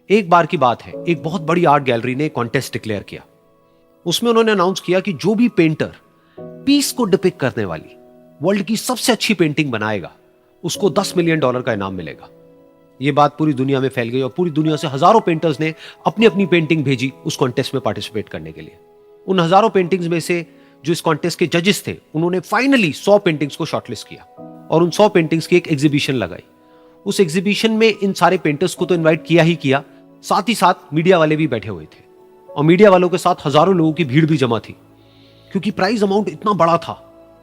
एक बार की बात है, एक बहुत बड़ी आर्ट गैलरी ने कॉन्टेस्ट डिक्लेयर किया। उसमें उन्होंने अनाउंस किया कि जो भी पेंटर पीस को डिपिक्ट करने वाली वर्ल्ड की सबसे अच्छी पेंटिंग बनाएगा, उसको $10 मिलियन का इनाम मिलेगा। यह बात पूरी दुनिया में फैल गई और पूरी दुनिया से हजारों पेंटर्स ने अपनी अपनी पेंटिंग भेजी उस कॉन्टेस्ट में पार्टिसिपेट करने के लिए। उन हजारों पेंटिंग्स में से जो इस कॉन्टेस्ट के जजेस थे, उन्होंने फाइनली 100 पेंटिंग्स को शॉर्टलिस्ट किया और उन 100 पेंटिंग्स की एक एग्जीबिशन लगाई। उस एग्जीबिशन में इन सारे पेंटर्स को तो इनवाइट किया ही किया, साथ ही साथ मीडिया वाले भी बैठे हुए थे और मीडिया वालों के साथ हजारों लोगों की भीड़ भी जमा थी। क्योंकि प्राइज अमाउंट इतना बड़ा था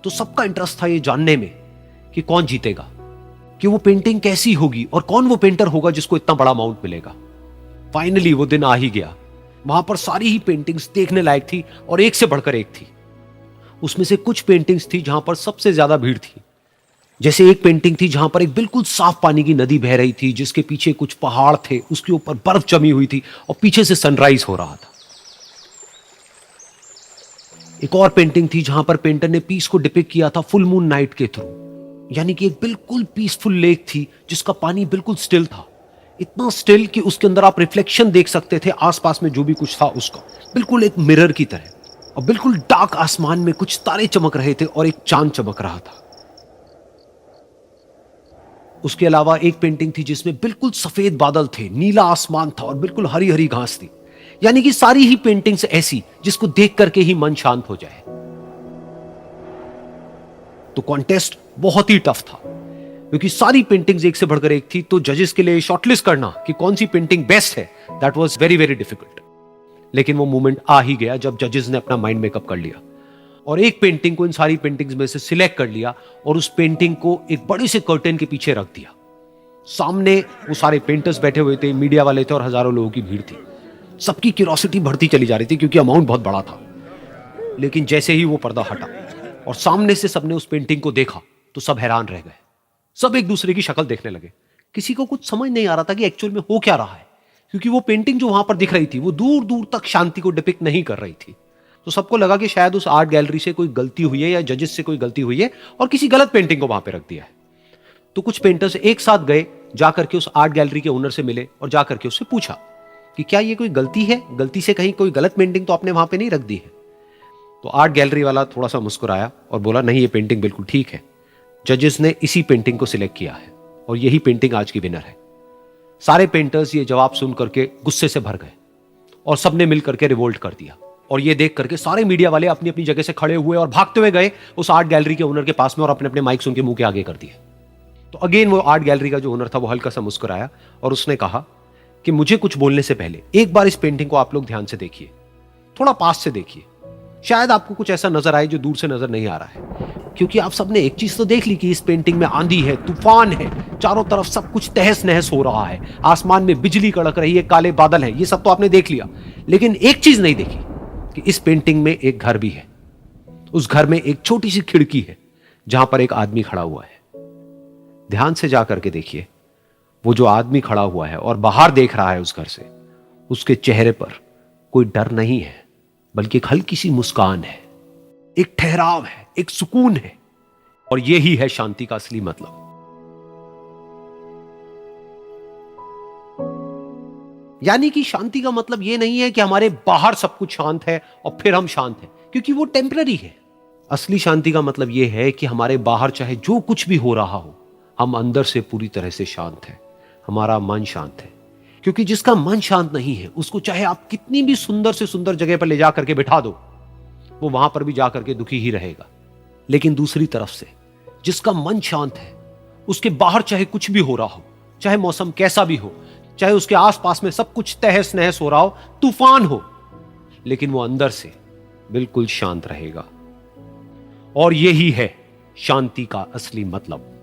तो सबका इंटरेस्ट था ये जानने में कि कौन जीतेगा, कि वो पेंटिंग कैसी होगी और कौन वो पेंटर होगा जिसको इतना बड़ा अमाउंट मिलेगा। फाइनली वो दिन आ ही गया। वहां पर सारी ही पेंटिंग्स देखने लायक थी और एक से बढ़कर एक थी। उसमें से कुछ पेंटिंग्स थी जहां पर सबसे ज्यादा भीड़ थी। जैसे एक पेंटिंग थी जहां पर एक बिल्कुल साफ पानी की नदी बह रही थी, जिसके पीछे कुछ पहाड़ थे, उसके ऊपर बर्फ जमी हुई थी और पीछे से सनराइज हो रहा था। एक और पेंटिंग थी जहां पर पेंटर ने पीस को डिपिक्ट किया था फुल मून नाइट के थ्रू, यानी कि एक बिल्कुल पीसफुल लेक थी जिसका पानी बिल्कुल स्टिल था, इतना स्टिल कि उसके अंदर आप रिफ्लेक्शन देख सकते थे आसपास में जो भी कुछ था उसका, बिल्कुल एक मिरर की तरह। और बिल्कुल डार्क आसमान में कुछ तारे चमक रहे थे और एक चांद चमक रहा था। उसके अलावा एक पेंटिंग थी जिसमें बिल्कुल सफेद बादल थे, नीला आसमान था और बिल्कुल हरी हरी घास थी। यानी कि सारी ही पेंटिंग्स ऐसी जिसको देख करके ही मन शांत हो जाए। तो कॉन्टेस्ट बहुत ही टफ था क्योंकि सारी पेंटिंग्स एक से बढ़कर एक थी। तो जजेस के लिए शॉर्टलिस्ट करना कि कौन सी पेंटिंग बेस्ट है, that was very very difficult. लेकिन वो मोमेंट आ ही गया जब जजेस ने अपना माइंड मेकअप कर लिया और एक पेंटिंग को इन सारी पेंटिंग्स में से सिलेक्ट कर लिया और उस पेंटिंग को एक बड़े से कर्टेन के पीछे रख दिया। सामने वो सारे पेंटर्स बैठे हुए थे, मीडिया वाले थे और हजारों लोगों की भीड़ थी। सबकी क्यूरियोसिटी बढ़ती चली जा रही थी क्योंकि अमाउंट बहुत बड़ा था। लेकिन जैसे ही वो पर्दा हटा और सामने से सबने उस पेंटिंग को देखा तो सब हैरान रह गए। सब एक दूसरे की शक्ल देखने लगे। किसी को कुछ समझ नहीं आ रहा था कि एक्चुअल में हो क्या रहा है, क्योंकि वो पेंटिंग जो वहां पर दिख रही थी वो दूर दूर तक शांति को डिपिक्ट नहीं कर रही थी। तो सबको लगा कि शायद उस आर्ट गैलरी से कोई गलती हुई है या जजेस से कोई गलती हुई है और किसी गलत पेंटिंग को वहां पे रख दिया है। तो कुछ पेंटर्स एक साथ गए, जाकर के उस आर्ट गैलरी के ओनर से मिले और जाकर के उससे पूछा कि क्या ये कोई गलती है, गलती से कहीं कोई गलत पेंटिंग तो आपने वहां पे नहीं रख दी है। तो आर्ट गैलरी वाला थोड़ा सा मुस्कुराया और बोला, नहीं ये पेंटिंग बिल्कुल ठीक है, जजेस ने इसी पेंटिंग को सिलेक्ट किया है और यही पेंटिंग आज की विनर है। सारे पेंटर्स ये जवाब सुन करके गुस्से से भर गए और सबने मिल करके रिवोल्ट कर दिया। और ये देख करके सारे मीडिया वाले अपनी अपनी जगह से खड़े हुए और भागते हुए गए उस आर्ट गैलरी के ओनर के पास में और अपने अपने माइक्स उनके मुंह के आगे कर दिए। तो अगेन वो आर्ट गैलरी का जो ओनर था वो हल्का सा मुस्कुराया और उसने कहा कि मुझे कुछ बोलने से पहले एक बार इस पेंटिंग को आप लोग ध्यान से देखिए, थोड़ा पास से देखिए, शायद आपको कुछ ऐसा नजर आए जो दूर से नजर नहीं आ रहा है। क्योंकि आप सबने एक चीज तो देख ली कि इस पेंटिंग में आंधी है, तूफान है, चारों तरफ सब कुछ तहस नहस हो रहा है, आसमान में बिजली कड़क रही है, काले बादल हैं, ये सब तो आपने देख लिया। लेकिन एक चीज नहीं देखी कि इस पेंटिंग में एक घर भी है। उस घर में एक छोटी सी खिड़की है जहां पर एक आदमी खड़ा हुआ है। ध्यान से जाकर के देखिए, वो जो आदमी खड़ा हुआ है और बाहर देख रहा है उस घर से, उसके चेहरे पर कोई डर नहीं है, बल्कि एक हल्की सी मुस्कान है, एक ठहराव है, एक सुकून है। और यही है शांति का असली मतलब। यानी कि शांति का मतलब यह नहीं है कि हमारे बाहर सब कुछ शांत है और फिर हम शांत हैं, क्योंकि वो टेम्पररी है। असली शांति का मतलब यह है कि हमारे बाहर चाहे जो कुछ भी हो रहा हो, हम अंदर से पूरी तरह से शांत हैं, हमारा मन शांत है। क्योंकि जिसका मन शांत नहीं है, उसको चाहे आप कितनी भी सुंदर से सुंदर जगह पर ले जाकर के बिठा दो, वो वहां पर भी जाकर के दुखी ही रहेगा। लेकिन दूसरी तरफ से जिसका मन शांत है, उसके बाहर चाहे कुछ भी हो रहा हो, चाहे मौसम कैसा भी हो, चाहे उसके आसपास में सब कुछ तहस नहस हो रहा हो, तूफान हो, लेकिन वो अंदर से बिल्कुल शांत रहेगा। और यही है शांति का असली मतलब।